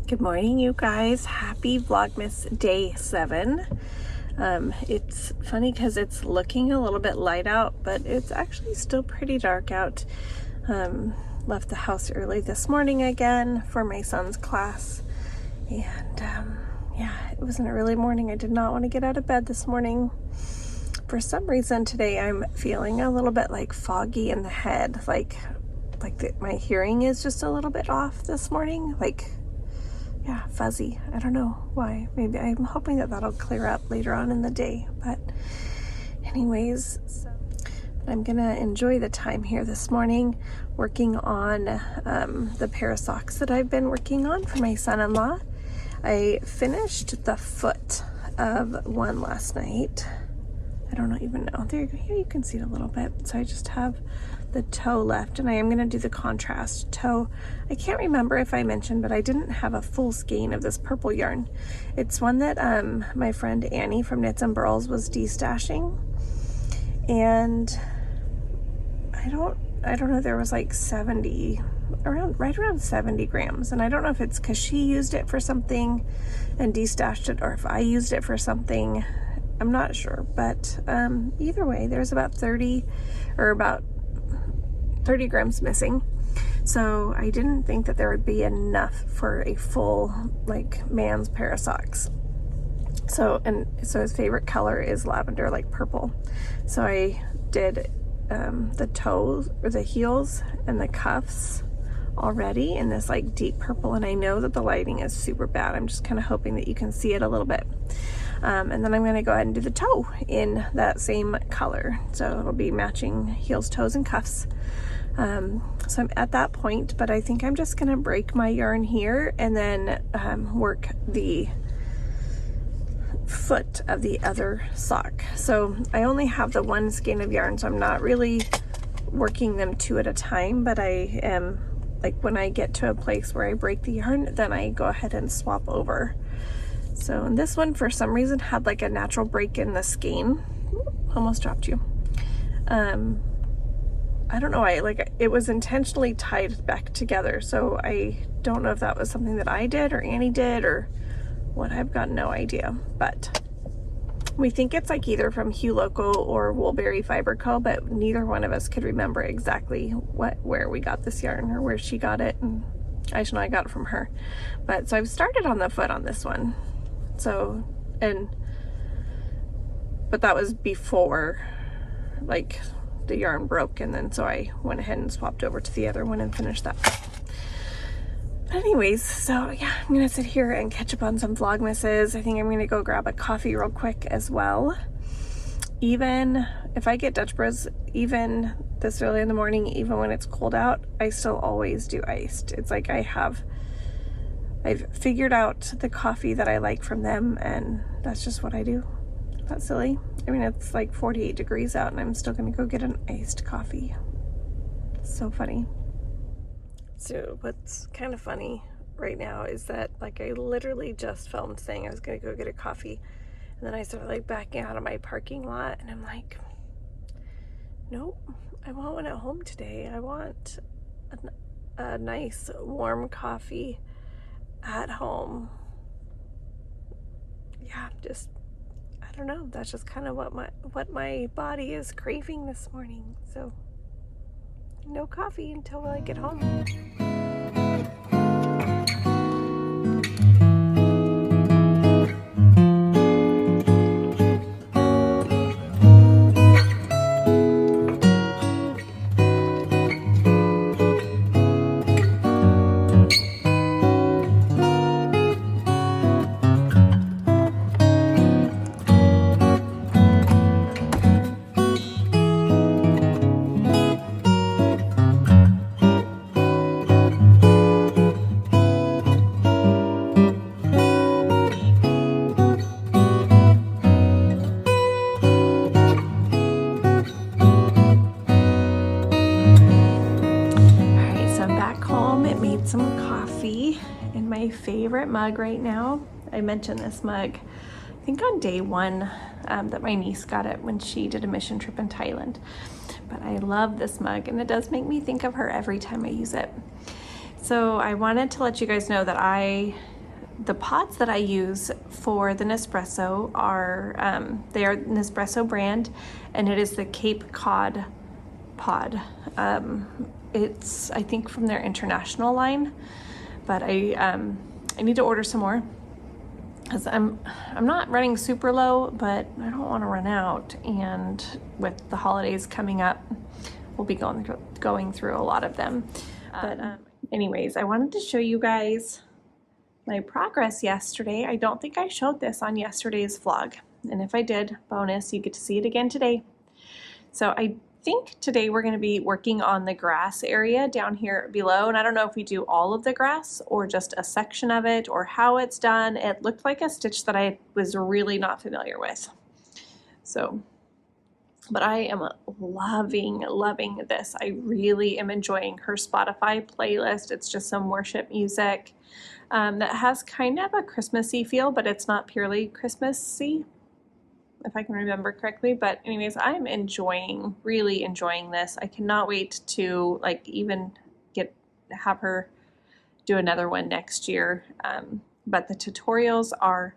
Good morning, you guys. Happy Vlogmas Day 7. It's funny because it's looking a little bit light out, but it's actually still pretty dark out. Left the house early this morning again for my son's class. And yeah, it was an early morning. I did not want to get out of bed this morning. For some reason today I'm feeling a little bit like foggy in the head. My hearing is just a little bit off this morning. Yeah, fuzzy. I don't know why. Maybe I'm hoping that that'll clear up later on in the day. But anyways, I'm gonna enjoy the time here this morning working on the pair of socks that I've been working on for my son-in-law. I finished the foot of one last night. I don't even know. There you go. Here you can see it a little bit. So I just have the toe left, and I am going to do the contrast toe. I can't remember if I mentioned, but I didn't have a full skein of this purple yarn. It's one that my friend Annie from Knits and Burls was destashing, and I don't know, there was like right around 70 grams, and I don't know if it's because she used it for something and destashed it, or if I used it for something. I'm not sure, but either way, there's about 30 grams missing. So I didn't think that there would be enough for a full man's pair of socks. So his favorite color is lavender, like purple. So I did the toes or the heels and the cuffs already in this deep purple, and I know that the lighting is super bad. I'm just kind of hoping that you can see it a little bit. And then I'm going to go ahead and do the toe in that same color. So it'll be matching heels, toes, and cuffs. So I'm at that point, but I think I'm just going to break my yarn here and then work the foot of the other sock. So I only have the one skein of yarn, so I'm not really working them two at a time, but I am, when I get to a place where I break the yarn, then I go ahead and swap over. So and this one for some reason had a natural break in the skein. Almost dropped you. I don't know, it was intentionally tied back together, so I don't know if that was something that I did or Annie did or what. I've got no idea, but we think it's either from Hue Loco or Woolberry Fiber Co., but neither one of us could remember exactly where we got this yarn or where she got it. And I should know I got it from her. But so I've started on the foot on this one. So, but that was before the yarn broke, and then so I went ahead and swapped over to the other one and finished that. But anyways, so yeah, I'm gonna sit here and catch up on some Vlogmases. I think I'm gonna go grab a coffee real quick as well. Even if I get Dutch Bros, even this early in the morning, even when it's cold out, I still always do iced. It's I've figured out the coffee that I like from them, and that's just what I do. That's silly. I mean, it's 48 degrees out and I'm still gonna go get an iced coffee. So funny. So what's kind of funny right now is that I literally just filmed saying I was gonna go get a coffee, and then I started backing out of my parking lot, and I'm like, nope, I want one at home today. I want a nice warm coffee at home. Yeah, just, I don't know, that's just kind of what my body is craving this morning. So no coffee until I get home. Some coffee in my favorite mug right now. I mentioned this mug, I think on day one, that my niece got it when she did a mission trip in Thailand. But I love this mug, and it does make me think of her every time I use it. So I wanted to let you guys know that I the pods that I use for the Nespresso are, they are Nespresso brand, and it is the Cape Cod pod. It's, I think, from their international line, but I need to order some more because I'm not running super low, but I don't want to run out. And with the holidays coming up, we'll be going through a lot of them. But anyways, I wanted to show you guys my progress yesterday. I don't think I showed this on yesterday's vlog, and if I did, bonus, you get to see it again today. So I think today we're going to be working on the grass area down here below, and I don't know if we do all of the grass or just a section of it or how it's done. It looked like a stitch that I was really not familiar with. So, but I am loving this. I really am enjoying her Spotify playlist. It's just some worship music that has kind of a Christmassy feel, but it's not purely Christmassy, if I can remember correctly. But anyways, I'm really enjoying this. I cannot wait to even have her do another one next year. But the tutorials are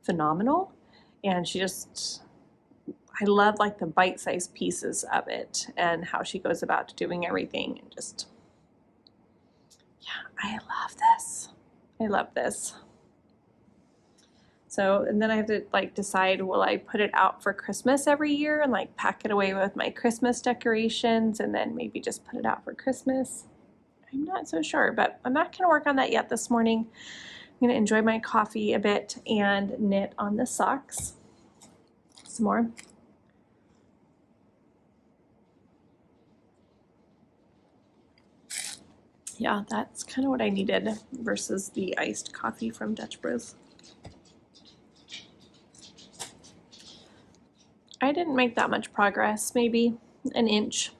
phenomenal, and I love the bite-sized pieces of it and how she goes about doing everything, and just, yeah, I love this. So, and then I have to decide, will I put it out for Christmas every year and pack it away with my Christmas decorations and then maybe just put it out for Christmas? I'm not so sure, but I'm not going to work on that yet this morning. I'm going to enjoy my coffee a bit and knit on the socks some more. Yeah, that's kind of what I needed versus the iced coffee from Dutch Bros. I didn't make that much progress, maybe an inch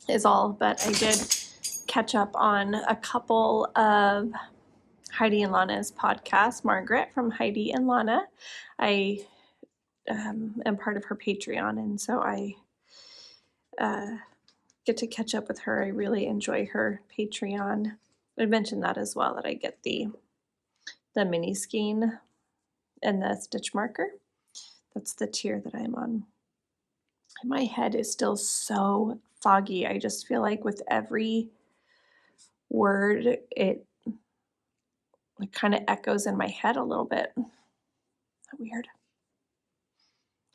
is all, but I did catch up on a couple of Heidi and Lana's podcasts. Margaret from Heidi and Lana, I am part of her Patreon, and so I get to catch up with her. I really enjoy her Patreon. I mentioned that as well, that I get the mini skein and the stitch marker. That's the tier that I'm on. My head is still so foggy. I just feel like with every word, it kind of echoes in my head a little bit. Is that weird?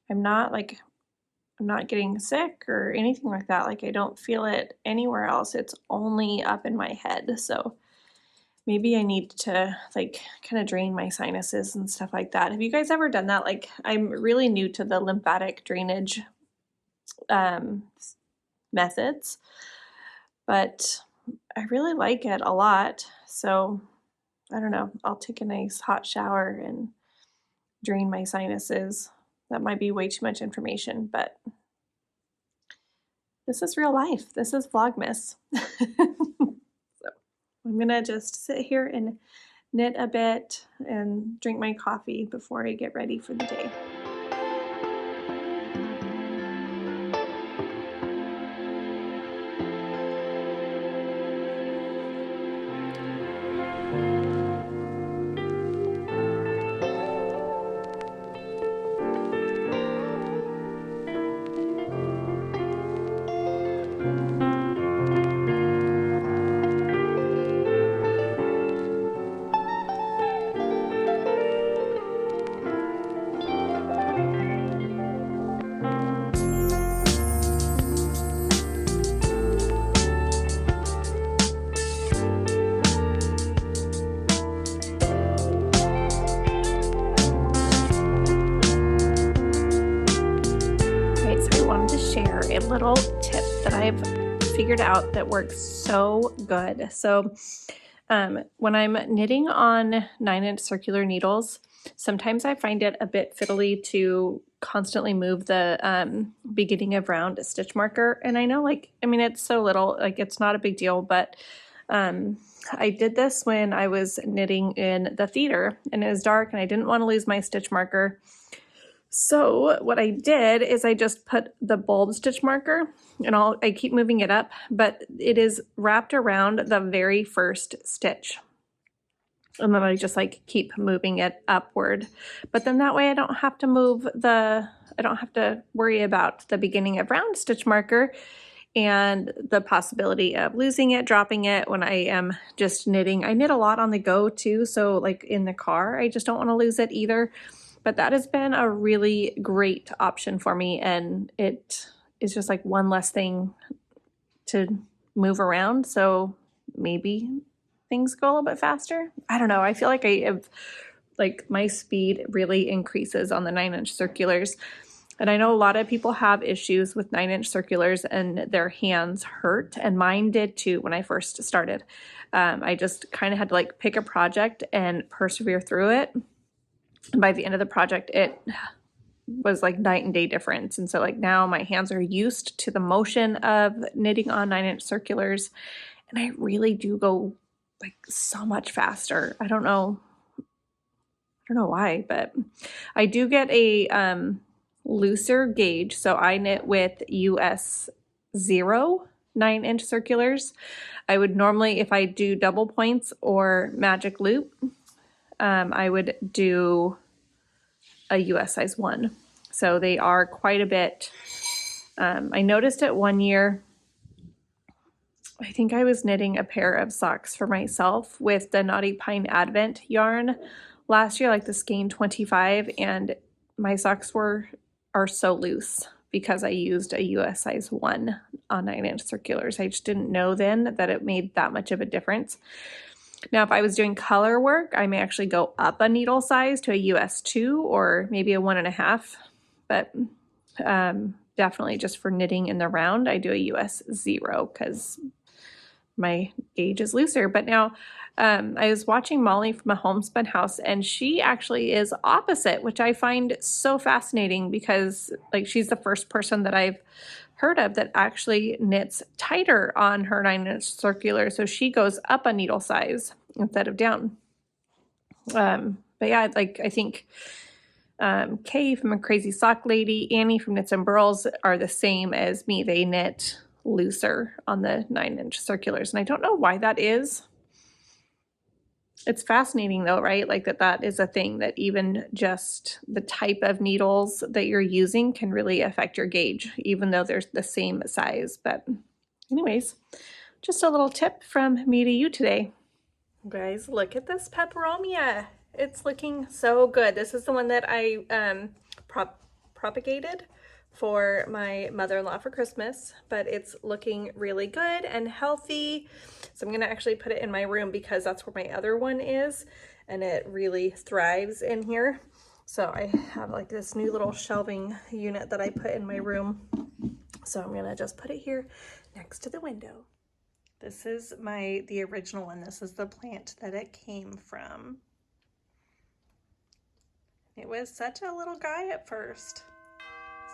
I'm not getting sick or anything like that. I don't feel it anywhere else. It's only up in my head. So maybe I need to kind of drain my sinuses and stuff like that. Have you guys ever done that? I'm really new to the lymphatic drainage methods, but I really like it a lot. So I don't know, I'll take a nice hot shower and drain my sinuses. That might be way too much information, but this is real life. This is Vlogmas. So I'm gonna just sit here and knit a bit and drink my coffee before I get ready for the day. A little tip that I've figured out that works so good. So when I'm knitting on 9-inch circular needles, sometimes I find it a bit fiddly to constantly move the beginning of round stitch marker. And I know it's so little, it's not a big deal, but I did this when I was knitting in the theater and it was dark and I didn't want to lose my stitch marker. So what I did is I just put the bulb stitch marker and I keep moving it up, but it is wrapped around the very first stitch. And then I just like keep moving it upward. But then that way I don't have to worry about the beginning of round stitch marker and the possibility of losing it, dropping it when I am just knitting. I knit a lot on the go too, so like in the car, I just don't want to lose it either. But that has been a really great option for me, and it is just like one less thing to move around. So maybe things go a little bit faster. I don't know. I feel like I have, like, my speed really increases on the 9-inch circulars. And I know a lot of people have issues with 9-inch circulars and their hands hurt, and mine did too when I first started. I just kind of had to like pick a project and persevere through it. And by the end of the project, it was like night and day difference. And so like now my hands are used to the motion of knitting on 9-inch circulars, and I really do go like so much faster. I don't know why, but I do get a looser gauge. So I knit with US 0 9-inch circulars. I would normally, if I do double points or magic loop, I would do a US size 1. So they are quite a bit. I noticed it one year. I think I was knitting a pair of socks for myself with the Knotty Pine Advent yarn last year, like the Skein 25, and my socks are so loose because I used a US size 1 on 9-inch circulars. I just didn't know then that it made that much of a difference. Now, if I was doing color work, I may actually go up a needle size to a US 2 or maybe a 1.5, but definitely just for knitting in the round, I do a US 0 because my gauge is looser. But now I was watching Molly from a Homespun House, and she actually is opposite, which I find so fascinating because like she's the first person that I've heard of that actually knits tighter on her 9-inch circular. So she goes up a needle size instead of down. But yeah, like I think Kay from A Crazy Sock Lady, Annie from Knits and Burls are the same as me. They knit looser on the 9-inch circulars, and I don't know why that is. It's fascinating though, right? Like that is a thing, that even just the type of needles that you're using can really affect your gauge, even though they're the same size. But anyways, just a little tip from me to you today. Guys, look at this peperomia. It's looking so good. This is the one that I propagated for my mother-in-law for Christmas, but it's looking really good and healthy. So I'm gonna actually put it in my room because that's where my other one is, and it really thrives in here. So I have like this new little shelving unit that I put in my room. So I'm gonna just put it here next to the window. This is the original one. This is the plant that it came from. It was such a little guy at first.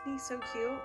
Isn't he so cute?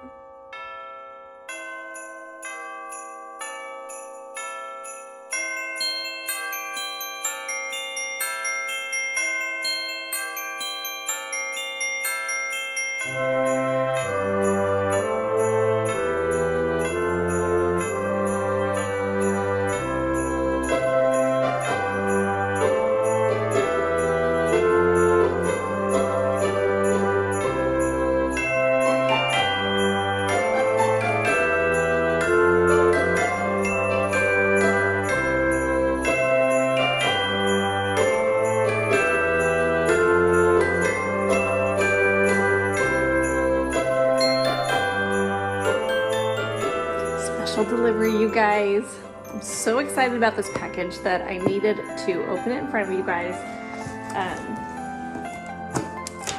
Delivery, you guys. I'm so excited about this package that I needed to open it in front of you guys.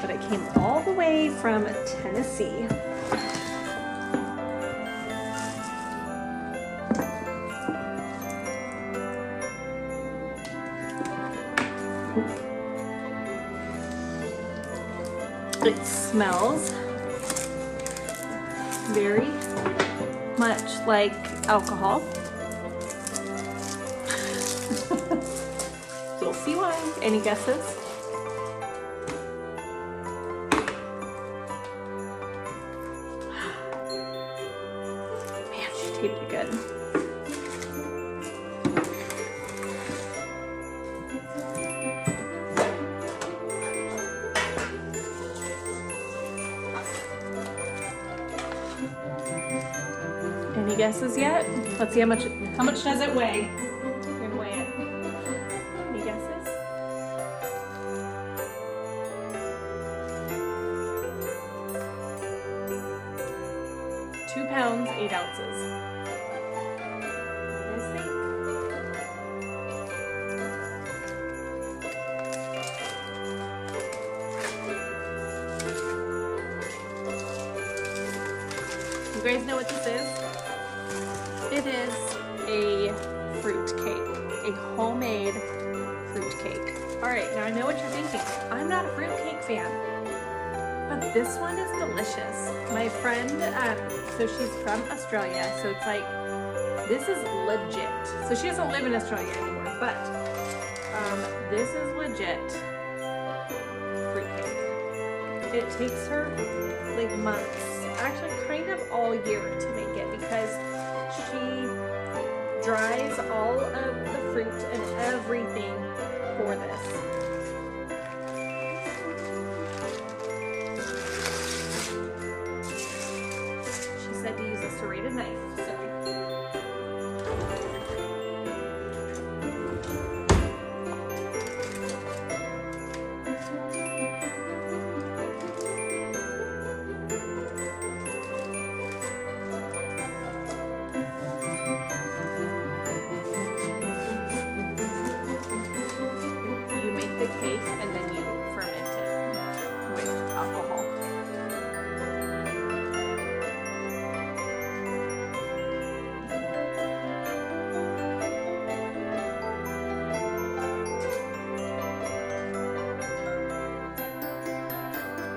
But it came all the way from Tennessee. It smells very much like alcohol. You'll see why. Any guesses? Man, she tasted good. guesses yet? Let's see how much does it weigh? We're gonna weigh it. Any guesses? 2 pounds, 8 ounces. What do you guys think? You guys know what this is? It is a fruit cake, a homemade fruit cake. All right, now I know what you're thinking. I'm not a fruit cake fan, but this one is delicious. My friend, so she's from Australia, so it's like, this is legit. So she doesn't live in Australia anymore, but this is legit fruit cake. It takes her like months, actually kind of all year to make it, because she dries all of the fruit and everything for this. She said to use a serrated knife, so. The cake and then you ferment it with alcohol.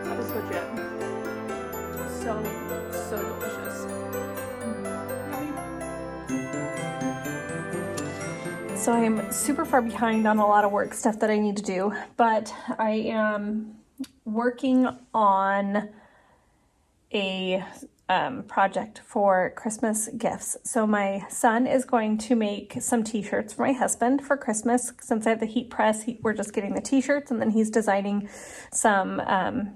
That is legit. So delicious. So I'm super far behind on a lot of work stuff that I need to do, but I am working on a project for Christmas gifts. So my son is going to make some t-shirts for my husband for Christmas. Since I have the heat press, we're just getting the t-shirts, and then he's designing some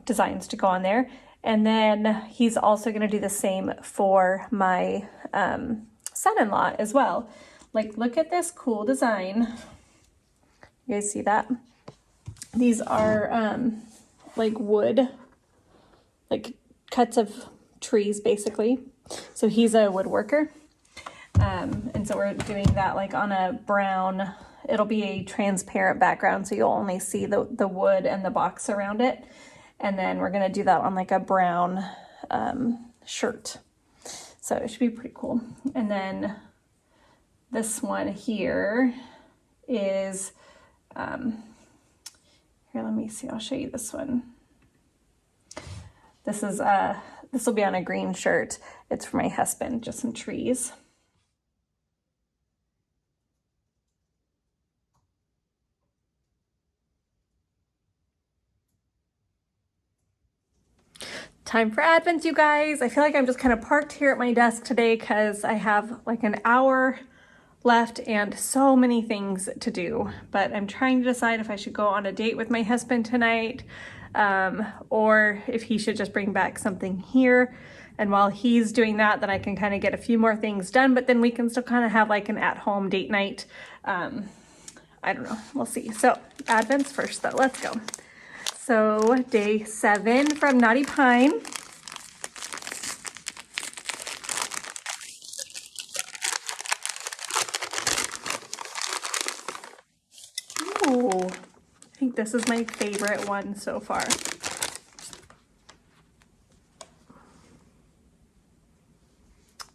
designs to go on there. And then he's also going to do the same for my son-in-law as well. Like, look at this cool design. You guys see that? These are like wood, like cuts of trees basically. So he's a woodworker. And so we're doing that like on a brown, it'll be a transparent background, so you'll only see the wood and the box around it. And then we're gonna do that on like a brown shirt. So it should be pretty cool. And then this one here is, here, let me see, I'll show you this one. This is, this will be on a green shirt. It's for my husband, just some trees. Time for Advent, you guys. I feel like I'm just kind of parked here at my desk today because I have like an hour left and so many things to do, but I'm trying to decide if I should go on a date with my husband tonight, or if he should just bring back something here. And while he's doing that, then I can kind of get a few more things done, but then we can still kind of have like an at-home date night. I don't know, we'll see. So Advent's first though, let's go. So day 7 from Knotty Pine. Ooh, I think this is my favorite one so far.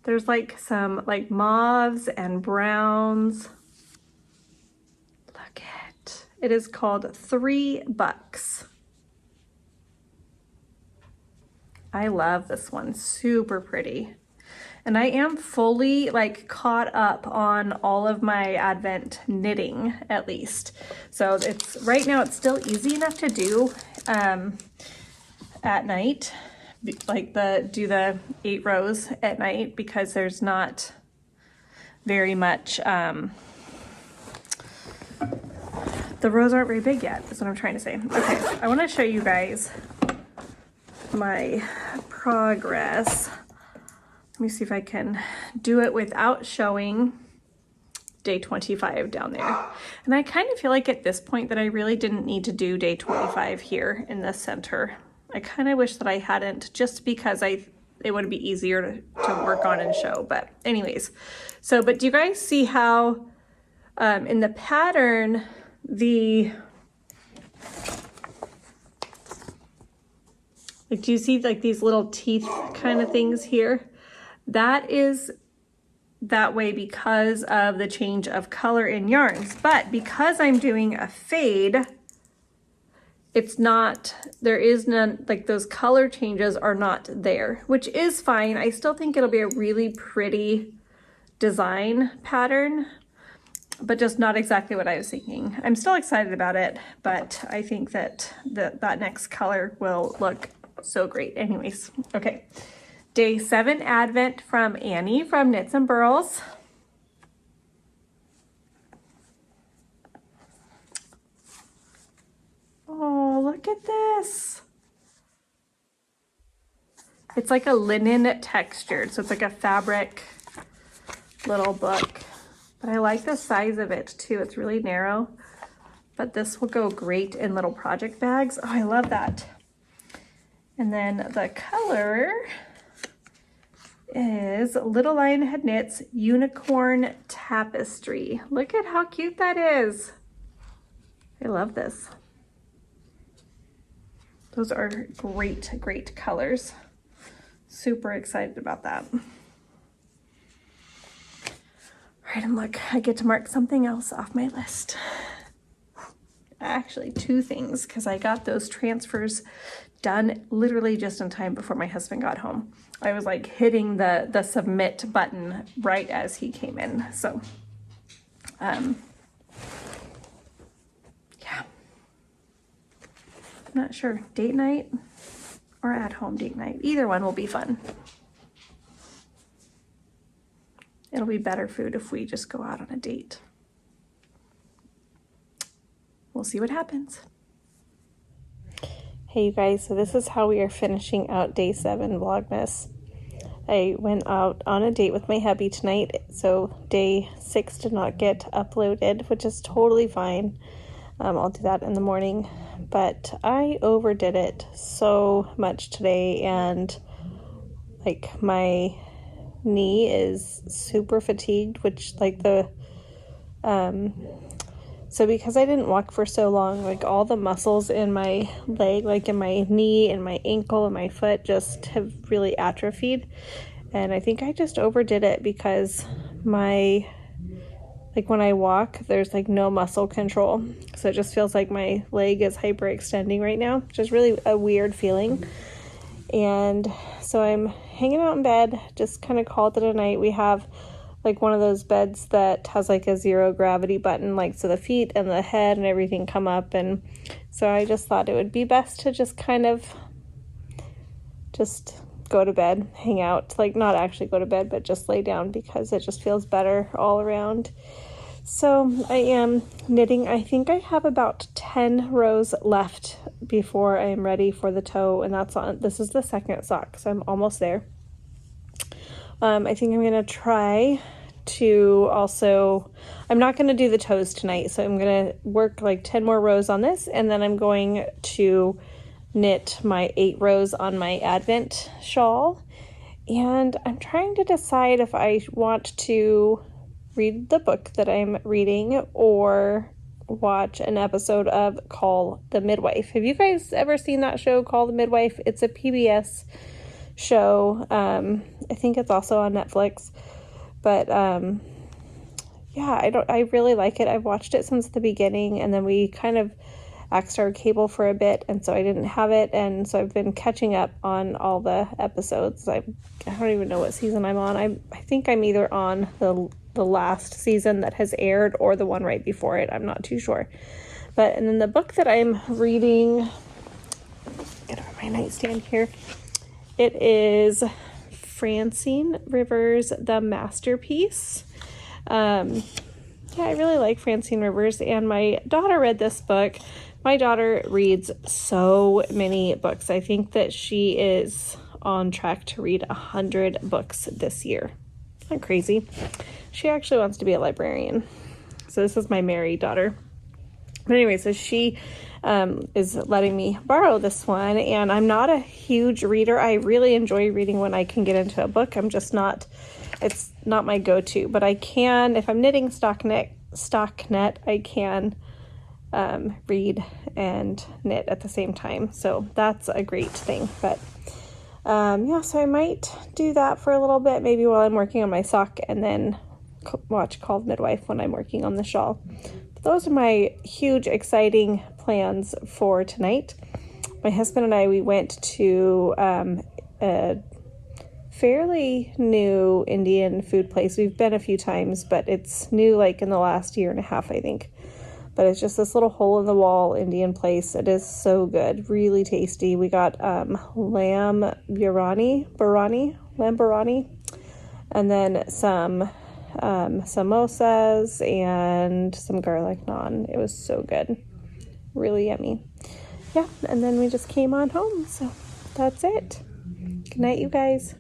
There's like some like mauves and browns. Look it. It is called $3. I love this one, super pretty. And I am fully like caught up on all of my Advent knitting, at least. So it's right now it's still easy enough to do at night, like do the 8 rows at night, because there's not very much, the rows aren't very big yet, is what I'm trying to say. Okay, I want to show you guys my progress Let me see if I can do it without showing day 25 down there. And I kind of feel like at this point that I really didn't need to do day 25 here in the center. I kind of wish that I hadn't, just because it would be easier to work on and show. But anyways, so, but do you guys see how in the pattern, like, do you see like these little teeth kind of things here? That is that way because of the change of color in yarns. But because I'm doing a fade, it's not, there is none, like those color changes are not there, which is fine. I still think it'll be a really pretty design pattern, but just not exactly what I was thinking. I'm still excited about it, but I think that that next color will look so great. Anyways, okay. Day 7 Advent from Annie from Knits and Burls. Oh, look at this. It's like a linen textured, so it's like a fabric little book. But I like the size of it too. It's really narrow, but this will go great in little project bags. Oh, I love that. And then the color is Little Lionhead Knits Unicorn Tapestry. Look at how cute that is. I love this. Those are great, great colors. Super excited about that. All right, and look, I get to mark something else off my list. Actually, 2 things, because I got those transfers done literally just in time before my husband got home. I was like hitting the submit button right as he came in. So, yeah. I'm not sure, date night or at home date night. Either one will be fun. It'll be better food if we just go out on a date. We'll see what happens. Hey you guys, so this is how we are finishing out day 7 Vlogmas. I went out on a date with my hubby tonight, so day 6 did not get uploaded, which is totally fine. I'll do that in the morning, but I overdid it so much today, and like my knee is super fatigued, which like so because I didn't walk for so long, like all the muscles in my leg, like in my knee and my ankle and my foot just have really atrophied. And I think I just overdid it because like when I walk, there's like no muscle control. So it just feels like my leg is hyperextending right now, which is really a weird feeling. And so I'm hanging out in bed, just kind of called it a night. We have like one of those beds that has like a 0 gravity button, like so the feet and the head and everything come up. And so I just thought it would be best to just kind of just go to bed, hang out, like not actually go to bed, but just lay down because it just feels better all around. So I am knitting. I think I have about 10 rows left before I am ready for the toe, and that's on, this is the 2nd sock, so I'm almost there. I think I'm going to try to also, I'm not going to do the toes tonight, so I'm going to work like 10 more rows on this, and then I'm going to knit my 8 rows on my Advent shawl. And I'm trying to decide if I want to read the book that I'm reading or watch an episode of Call the Midwife. Have you guys ever seen that show, Call the Midwife? It's a PBS show. I think it's also on Netflix, but yeah, I really like it. I've watched it since the beginning, and then we kind of axed our cable for a bit, and so I didn't have it, and so I've been catching up on all the episodes. I don't even know what season I'm on. I think I'm either on the last season that has aired or the one right before it. I'm not too sure. But and then the book that I'm reading, get over my nightstand here. It is Francine Rivers' The Masterpiece. Yeah, I really like Francine Rivers, and my daughter read this book. My daughter reads so many books. I think that she is on track to read 100 books this year. Isn't that crazy? She actually wants to be a librarian. So this is my married daughter. But anyway, so she is letting me borrow this one, and I'm not a huge reader. I really enjoy reading when I can get into a book. I'm just not, it's not my go-to, but I can, if I'm knitting stockinette, I can read and knit at the same time. So that's a great thing. But yeah, so I might do that for a little bit, maybe while I'm working on my sock, and then watch Called Midwife when I'm working on the shawl. Those are my huge, exciting plans for tonight. My husband and I, we went to a fairly new Indian food place. We've been a few times, but it's new like in the last year and a half, I think. But it's just this little hole-in-the-wall Indian place. It is so good, really tasty. We got lamb biryani, and then some samosas and some garlic naan. It was so good, really yummy. Yeah, and then we just came on home, so that's it. Good night, you guys.